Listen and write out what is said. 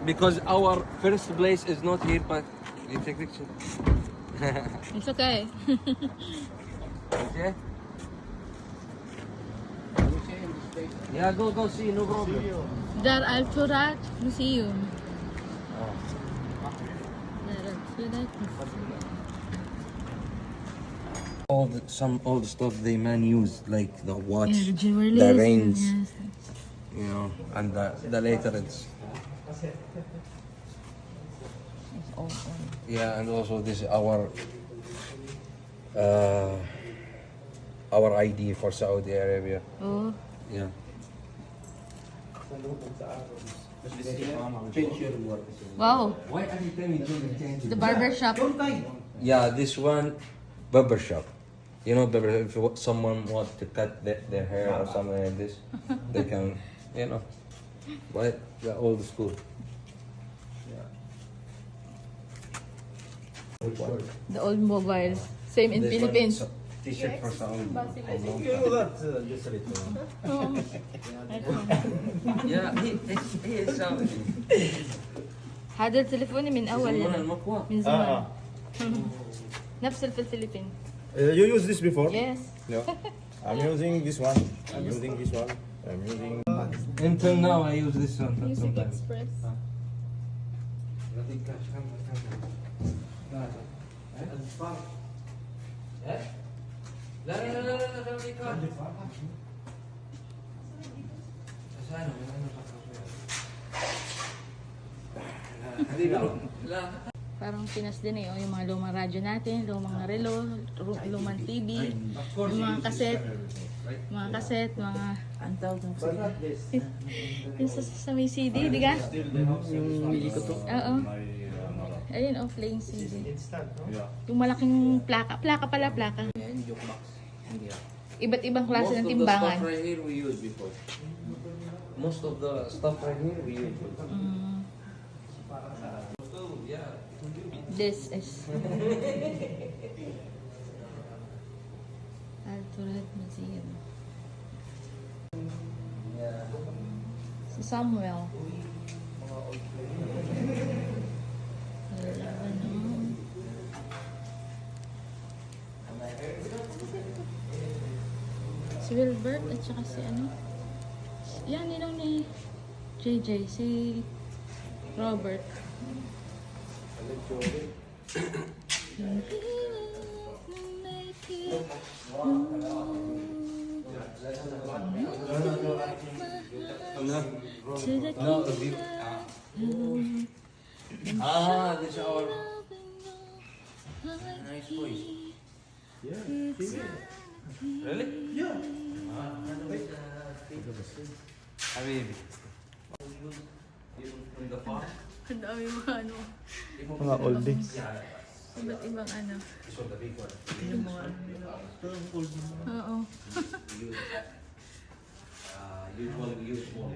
because our first place is not here, but you take picture. It's okay. Okay? Yeah, go see, no problem. Dar Al Turat Museum. Oh. Dar Al Turat Museum. Some old stuff they man used, like the watch, Yeah, the jewelry. the rings, Yes. you know, and the later it's It's all. yeah, and also this is our ID for Saudi Arabia. Oh, Yeah. wow. Why are you telling me The barber shop. Yeah, this one, barber shop. You know, barber. If someone wants to cut their hair or something like this, they can, you know. Right? The old school. The old mobiles. Same in This one, Philippines. T-shirt for Saudi. You know that just a little. Yeah, he is Saudi. هذا التليفون من أول زمان المقوى. من زمان. نفس في الفلبين. You used this before? Yes. No. I'm using this one. I'm using this one. I'm using. Until now, I use this one Music sometimes. Express. لا لا لا لا لا خليك لا Parang Pinas din eh, oh, yung mga lumang radyo natin, lumang relo, lumang TV, yung mga kaset, mga ang tawag ng yung sa may CD, di ka? Yung ikot to. Oo. Ayun, oh, playing CD. Yung malaking plaka pala. Iba't ibang klase ng timbangan. Most of the stuff right here we use before. Most of the stuff right here we use before. Yeah. This is Al Turat Museum. Si Samuel. Lebanon. Si Wilbert at saka si ano? Yan, ninong ni JJ, si Robert. No, this is our nice voice. Really? Yeah. Habibi. In the farm? Ang dami mga ano, Mga oldies. iba't ibang ano. This one, the big one. Oo. Usually we use small.